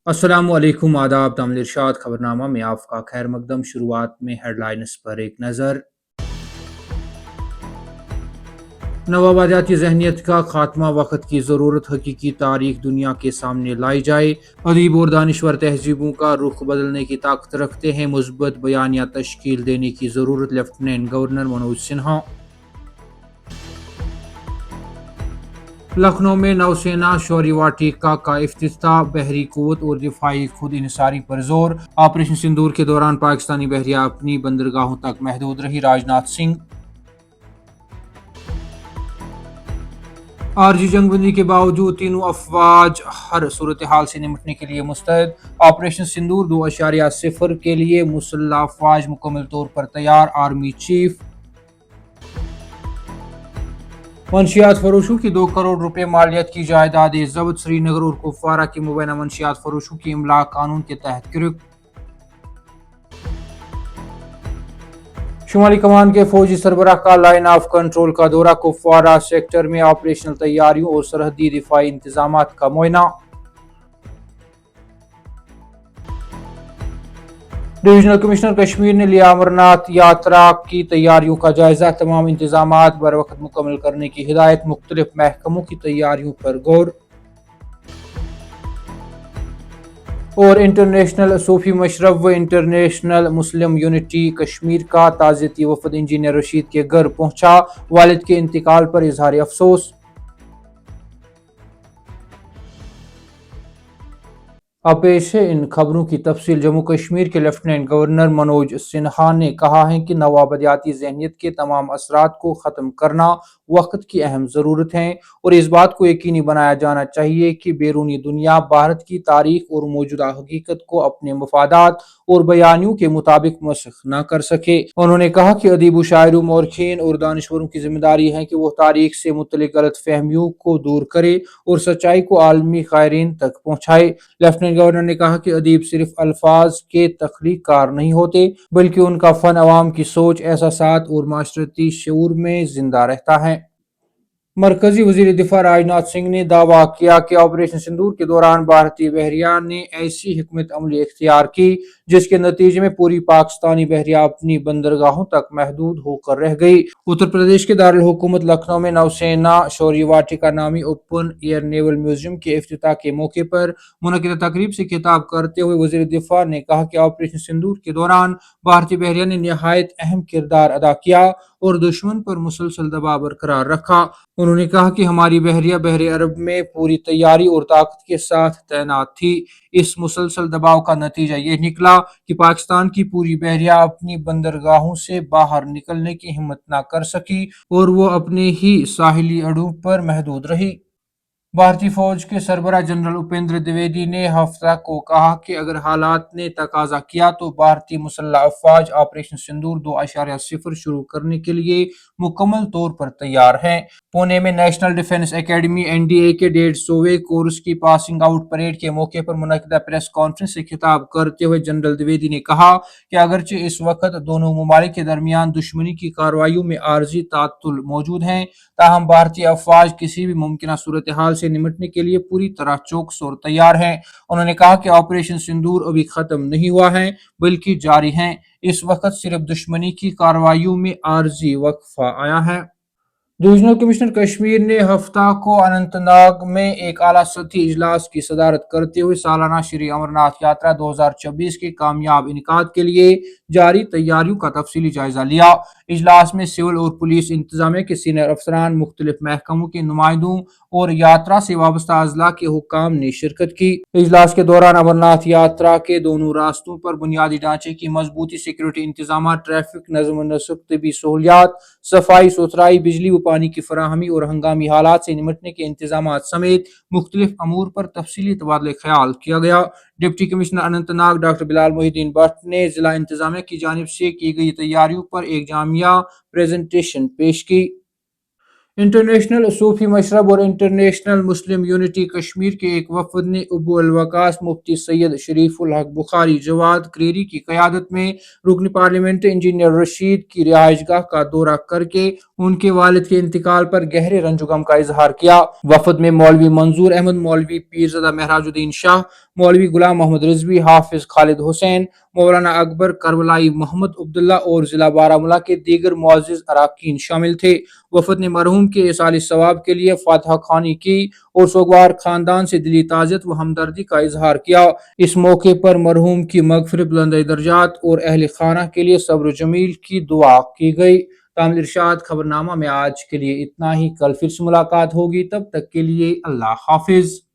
अस्सलाम वालेकुम आदाब तामिल इरशाद खबरनामा में आपका खैर मकदम। शुरुआत में हेडलाइंस पर एक नज़र। नवाबाजाती जहनीत का खात्मा वक्त की ज़रूरत, हकीकी तारीख दुनिया के सामने लाई जाए। अदीब और दानिश्वर तहजीबों का रुख बदलने की ताकत रखते हैं, मुस्बत बयानिया तश्कील देने की ज़रूरत। Lieutenant governor Manoj Sinha. लखनऊ में नौसेना शौर्य वाटिका का इफ्तिताह, बहरी कुव्वत और दिफाई खुद इंसारी पर जोर। ऑपरेशन सिंदूर के दौरान पाकिस्तानी बहरिया अपनी बंदरगाहों तक महदूद रही। राजनाथ सिंह। आरजी जंगबंदी के बावजूद तीनों अफवाज हर सूरत हाल से निपटने के लिए मुस्तैद। ऑपरेशन सिंदूर 2.0 के लिए मुसल्लह अफवाज मुकम्मल तौर पर तैयार। Army chief. मंशियात फरोशों की 2 करोड़ रुपए मालियत की जायदादें जब्त। श्रीनगर और कुपवारा की मुबैना मंशियात फरोशों की इमला कानून के तहत गिरफ्त। शुमाली कमान के फौजी सरबराह का लाइन ऑफ कंट्रोल का दौरा। कुपवारा सेक्टर में ऑपरेशनल तैयारियों और सरहदी दिफाई इंतजाम का मुआयना। डिविजनल कमिश्नर कश्मीर ने लिया अमरनाथ यात्रा की तैयारियों का जायजा। तमाम इंतजाम बर वक्त मुकम्मल करने की हिदायत। मुख्तलिफ महकमों की तैयारियों पर गौर। और इंटरनेशनल सूफी मशरफ व इंटरनेशनल मुस्लिम यूनिटी कश्मीर का ताज़ियती वफद इंजीनियर रशीद के घर पहुंचा। वालिद के इंतकाल पर इजहार अफसोस। अब पेश है इन खबरों की तफसील। जम्मू कश्मीर के लेफ्टिनेंट गवर्नर मनोज सिन्हा ने कहा है कि नवाबदियाती जहनीत के तमाम असरात को ख़त्म करना वक्त की अहम ज़रूरत है और इस बात को यकीनी बनाया जाना चाहिए कि बैरूनी दुनिया भारत की तारीख और मौजूदा हकीकत को अपने मफादात और बयानियों के मुताबिक मसख न कर सके। उन्होंने कहा कि अदीब शायरों, मौरखीन और दानिश्वरों की जिम्मेदारी है कि वह तारीख से मुतल्लिक गलत फहमियों को दूर करे और सच्चाई को आलमी कायरीन तक पहुँचाए। लेफ्टिनेंट गवर्नर ने कहा कि अदीब सिर्फ अल्फाज के तख्लीकार नहीं होते, बल्कि उनका फन अवाम की सोच, एहसासात और माशरती शऊर में जिंदा रहता है। मरकजी वजीर दिफा राजनाथ सिंह ने दावा किया कि ऑपरेशन सिंदूर के दौरान भारतीय बहरिया ने ऐसी हिकमत अमली इख्तियार की जिसके नतीजे में पूरी पाकिस्तानी बहरिया अपनी बंदरगाहों तक महदूद होकर रह गई। उत्तर प्रदेश के दारुल हुकूमत लखनऊ में नौसेना शौर्य वाटिका नामी ओपन एयर नेवल म्यूजियम के इफ्तिताह के मौके पर मुनक्किदा तकरीब से खिताब करते हुए वजीर दिफा ने कहा कि ऑपरेशन सिंदूर के दौरान भारतीय बहरिया ने निहायत अहम किरदार अदा किया और दुश्मन पर मुसलसल दबाव बरकरार रखा। उन्होंने कहा कि हमारी बहरिया बहरे अरब में पूरी तैयारी और ताकत के साथ तैनात थी। इस मुसलसल दबाव का नतीजा ये निकला कि पाकिस्तान की पूरी बहरिया अपनी बंदरगाहों से बाहर निकलने की हिम्मत न कर सकी और वो अपने ही साहिली अड्डों पर महदूद रही। भारतीय फौज के सरबराह जनरल उपेंद्र द्विवेदी ने हफ्ता को कहा कि अगर हालात ने तकाजा किया तो भारतीय मुसल्लह अफवाज ऑपरेशन सिंदूर 2.0 शुरू करने के लिए मुकम्मल तौर पर तैयार हैं। पुणे में नेशनल डिफेंस एकेडमी एनडीए के 150वें कोर्स की पासिंग आउट परेड के मौके पर मुनक्किदा प्रेस कॉन्फ्रेंस से खिताब करते हुए जनरल द्विवेदी ने कहा कि अगरचे इस वक्त दोनों ममालिक के दरमियान दुश्मनी की कार्रवाइयों में आर्जी तातुल मौजूद हैं, ताहम भारतीय अफवाज किसी भी मुमकिन सूरत हाल से निपटने के लिए पूरी तरह चौकस और तैयार हैं। उन्होंने कहा कि ऑपरेशन सिंदूर अभी खत्म नहीं हुआ है बल्कि जारी है। इस वक्त सिर्फ दुश्मनी की कार्रवाइयों में आर्जी वक्फा आया है। डिविजनल कमिश्नर कश्मीर ने हफ्ता को अनंतनाग में एक आला सतही इजलास की सदारत करते हुए सालाना श्री अमरनाथ यात्रा 2026 के कामयाब इनकाद के लिए जारी तैयारियों का तफसीली जायजा लिया। इजलास में सिविल और पुलिस इंतजामिया के सीनियर अफसरान, मुख्तलिफ महकमों के नुमाइंदों और यात्रा से वाबस्ता अजला के हुक्काम ने शिरकत की। इजलास के दौरान अमरनाथ यात्रा के दोनों रास्तों पर बुनियादी ढांचे की मजबूती, सिक्योरिटी इंतजाम, ट्रैफिक नज़्म नस्क, तबी सहूलियात, सफाई सुथराई, बिजली व पानी की फराहमी और हंगामी हालात से निपटने के इंतजाम समेत मुख्तलिफ अमूर पर तफसीली तबादला ख्याल किया गया। Deputy commissioner Anantnag doctor Bilal Mohiddin Bhatt ने जिला इंतजामिया की जानिब से की गई तैयारियों पर एक जामिया प्रेजेंटेशन पेश की। انٹرنیشنل صوفی مشرب اور انٹرنیشنل مسلم یونٹی کشمیر کے ایک وفد نے ابو الوقاص مفتی سید شریف الحق بخاری جواد کریری کی قیادت میں رکن پارلیمنٹ انجینئر رشید کی رہائش گاہ کا دورہ کر کے ان کے والد کے انتقال پر گہرے رنج و غم کا اظہار کیا۔ وفد میں مولوی منظور احمد، مولوی پیرزادہ مہراج الدین شاہ، مولوی غلام محمد رضوی، حافظ خالد حسین، مولانا اکبر کربلائی، محمد عبداللہ اور ضلع بارہمولہ کے دیگر معزز اراکین شامل تھے۔ وفد نے مرحوم کے ایصال ثواب کے لیے فاتحہ خوانی کی اور سوگوار خاندان سے دلی تعزیت و ہمدردی کا اظہار کیا۔ اس موقع پر مرحوم کی مغفرت، بلند درجات اور اہل خانہ کے لیے صبر و جمیل کی دعا کی گئی۔ تامل ارشاد خبرنامہ میں آج کے لیے اتنا ہی، کل پھر سے ملاقات ہوگی، تب تک کے لیے اللہ حافظ۔